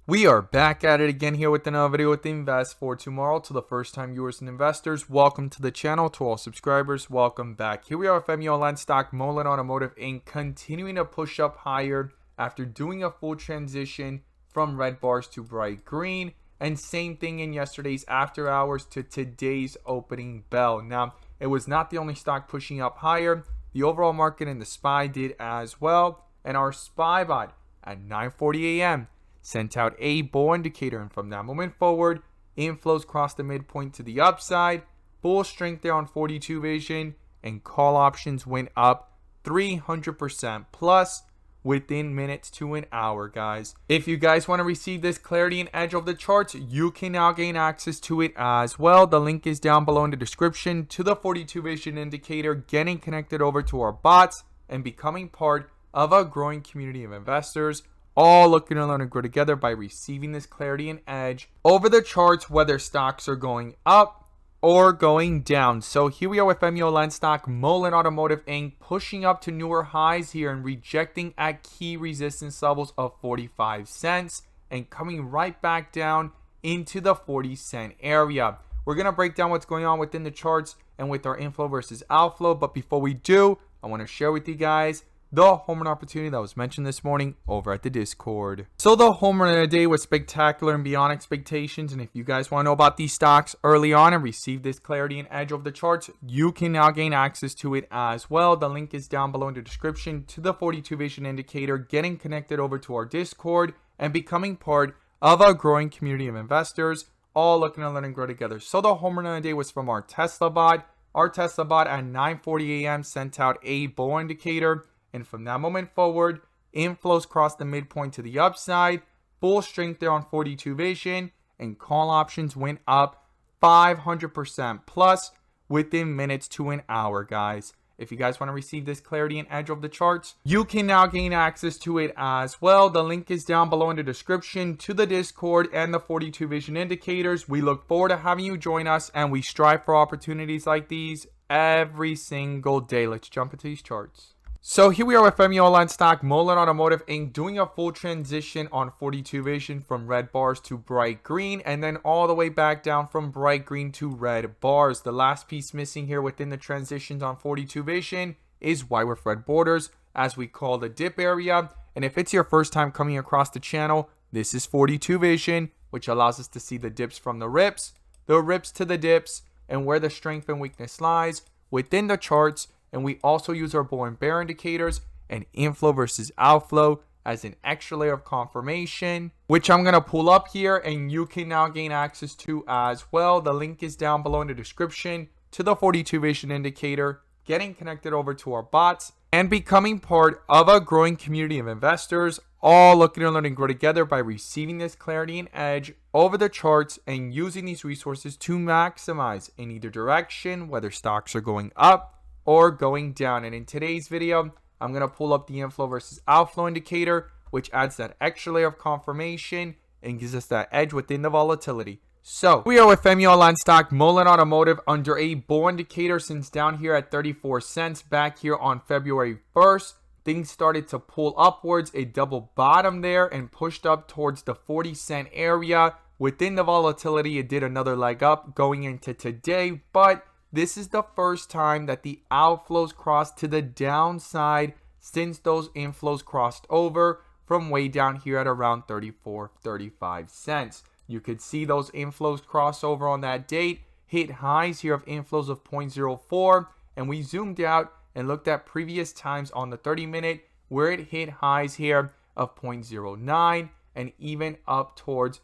We are back at it again here with another video with Invest for Tomorrow. To the first time viewers and investors, welcome to the channel. To all subscribers, welcome back. Here we are with MMTLP stock, Mullen Automotive Inc. continuing to push up higher after doing a full transition from red bars to bright green. And same thing in yesterday's after hours to today's opening bell. Now, it was not the only stock pushing up higher. The overall market and the SPY did as well. And our SPY bot at 9:40 a.m. sent out a bull indicator, and from that moment forward, inflows crossed the midpoint to the upside, bull strength there on 42 vision, and call options went up 300% plus within minutes to an hour, guys. If you guys want to receive this clarity and edge of the charts, you can now gain access to it as well. The link is down below in the description to the 42 vision indicator, getting connected over to our bots and becoming part of a growing community of investors, all looking to learn and grow together by receiving this clarity and edge over the charts, whether stocks are going up or going down. So here we are with MMTLP stock, Mullen Automotive Inc. pushing up to newer highs here and rejecting at key resistance levels of 45 cents and coming right back down into the 40-cent area. We're going to break down what's going on within the charts and with our inflow versus outflow. But before we do, I want to share with you guys the home run opportunity that was mentioned this morning over at the Discord. So the home run of the day was spectacular and beyond expectations. And if you guys want to know about these stocks early on and receive this clarity and edge of the charts, you can now gain access to it as well. The link is down below in the description to the 42 vision indicator, getting connected over to our Discord and becoming part of a growing community of investors, all looking to learn and grow together. So the home run of the day was from our Tesla bot. Our Tesla bot at 9:40 a.m. sent out a bull indicator. And from that moment forward, inflows crossed the midpoint to the upside, bull strength there on 42 vision, and call options went up 500% plus within minutes to an hour, guys. If you guys want to receive this clarity and edge of the charts, you can now gain access to it as well. The link is down below in the description to the Discord and the 42 vision indicators. We look forward to having you join us, and we strive for opportunities like these every single day. Let's jump into these charts. So here we are with MMTLP stock, Mullen Automotive Inc. doing a full transition on 42 vision from red bars to bright green, and then all the way back down from bright green to red bars. The last piece missing here within the transitions on 42 vision is white with red borders, as we call the dip area. And if it's your first time coming across the channel, this is 42 vision, which allows us to see the dips from the rips to the dips, and where the strength and weakness lies within the charts. And we also use our bull and bear indicators and inflow versus outflow as an extra layer of confirmation, which I'm going to pull up here and you can now gain access to as well. The link is down below in the description to the 42 vision indicator, getting connected over to our bots and becoming part of a growing community of investors, all looking to learn and grow together by receiving this clarity and edge over the charts and using these resources to maximize in either direction, whether stocks are going up or going down. And in today's video, I'm going to pull up the inflow versus outflow indicator, which adds that extra layer of confirmation and gives us that edge within the volatility. So we are with MMTLP stock, Mullen Automotive, under a bull indicator since down here at 34 cents back here on February 1st. Things started to pull upwards, a double bottom there, and pushed up towards the 40-cent area. Within the volatility, it did another leg up going into today, but this is the first time that the outflows crossed to the downside since those inflows crossed over from way down here at around 34-35 cents. You could see those inflows cross over on that date, hit highs here of inflows of 0.04, and we zoomed out and looked at previous times on the 30-minute where it hit highs here of 0.09 and even up towards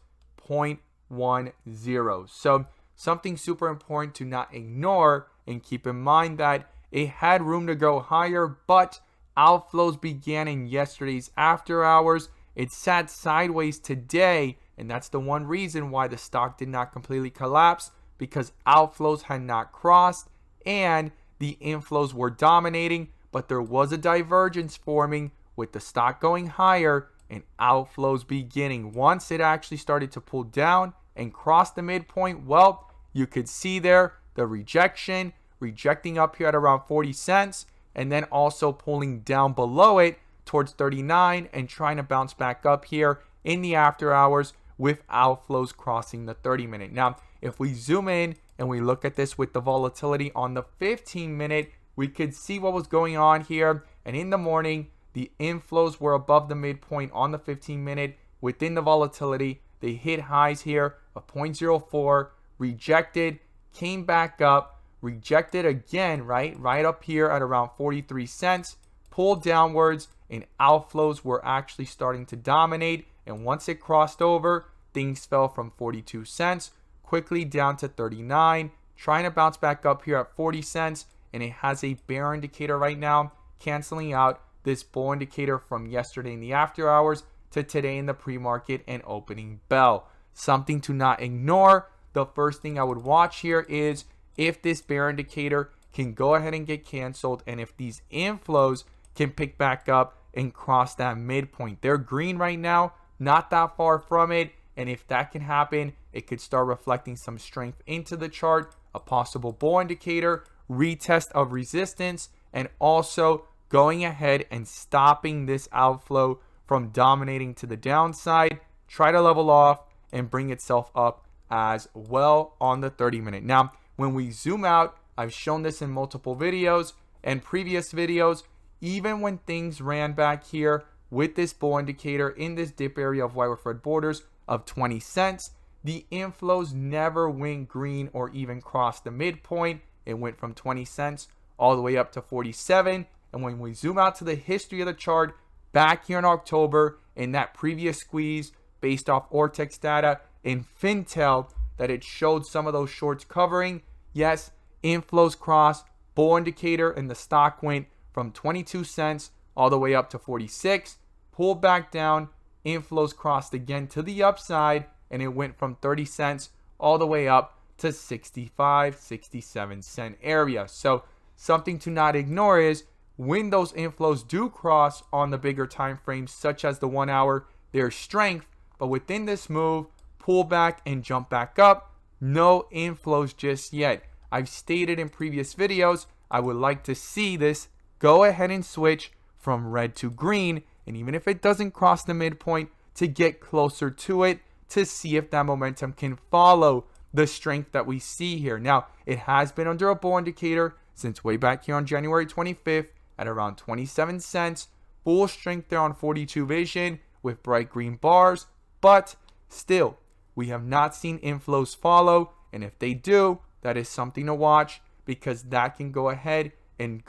0.10. So something super important to not ignore, and keep in mind that it had room to go higher, but outflows began in yesterday's after hours. It sat sideways today, and that's the one reason why the stock did not completely collapse, because outflows had not crossed and the inflows were dominating, but there was a divergence forming with the stock going higher and outflows beginning. Once it actually started to pull down and cross the midpoint, well, you could see there the rejecting up here at around 40 cents, and then also pulling down below it towards 39 and trying to bounce back up here in the after hours with outflows crossing the 30-minute. Now, if we zoom in and we look at this with the volatility on the 15-minute, we could see what was going on here. And in the morning, the inflows were above the midpoint on the 15-minute. Within the volatility, they hit highs here of 0.04, rejected, came back up, rejected again, right up here at around 43 cents, pulled downwards, and outflows were actually starting to dominate. And once it crossed over, things fell from 42 cents quickly down to 39, trying to bounce back up here at 40 cents. And it has a bear indicator right now, canceling out this bull indicator from yesterday in the after hours to today in the pre-market and opening bell. Something to not ignore. The first thing I would watch here is if this bear indicator can go ahead and get canceled, and if these inflows can pick back up and cross that midpoint. They're green right now, not that far from it, and if that can happen, it could start reflecting some strength into the chart, a possible bull indicator, retest of resistance, and also going ahead and stopping this outflow from dominating to the downside. Try to level off and bring itself up as well on the 30-minute. Now, when we zoom out, I've shown this in multiple videos and previous videos, even when things ran back here with this bull indicator in this dip area of wire thread borders of 20 cents, the inflows never went green or even crossed the midpoint. It went from 20 cents all the way up to 47. And when we zoom out to the history of the chart, back here in October, in that previous squeeze based off Ortex data in Fintel, that it showed some of those shorts covering. Yes, inflows crossed, bull indicator, and the stock went from 22 cents all the way up to 46, pulled back down, inflows crossed again to the upside, and it went from 30 cents all the way up to 65, 67 cent area. So something to not ignore is when those inflows do cross on the bigger time frames, such as the 1 hour, there's strength, but within this move, pull back and jump back up, no inflows just yet. I've stated in previous videos, I would like to see this go ahead and switch from red to green, and even if it doesn't cross the midpoint, to get closer to it to see if that momentum can follow the strength that we see here. Now, it has been under a bull indicator since way back here on January 25th at around 27 cents. Full strength there on 42 vision with bright green bars, but still, we have not seen inflows follow, and if they do, that is something to watch, because that can go ahead and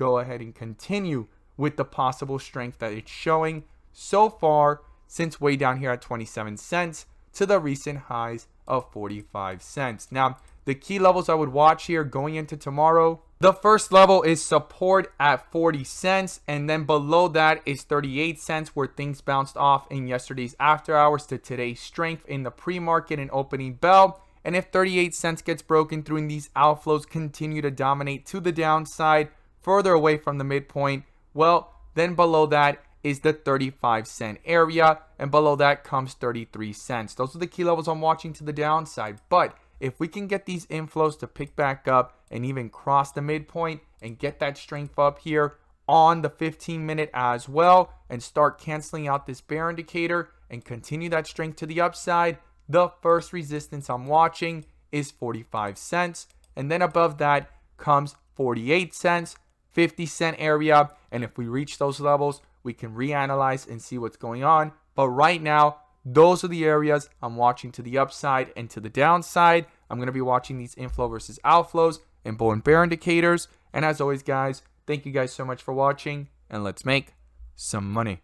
continue with the possible strength that it's showing so far since way down here at 27 cents to the recent highs of 45 cents. Now, the key levels I would watch here going into tomorrow, the first level is support at 40 cents, and then below that is 38 cents, where things bounced off in yesterday's after hours to today's strength in the pre-market and opening bell. And if 38 cents gets broken through and these outflows continue to dominate to the downside further away from the midpoint, well, then below that is the 35 cent area, and below that comes 33 cents. Those are the key levels I'm watching to the downside. But if we can get these inflows to pick back up and even cross the midpoint and get that strength up here on the 15-minute as well, and start canceling out this bear indicator and continue that strength to the upside, the first resistance I'm watching is 45 cents. And then above that comes 48 cents, 50 cent area. And if we reach those levels, we can reanalyze and see what's going on. But right now, those are the areas I'm watching to the upside and to the downside. I'm going to be watching these inflow versus outflows and bull and bear indicators. And as always, guys, thank you guys so much for watching, and let's make some money.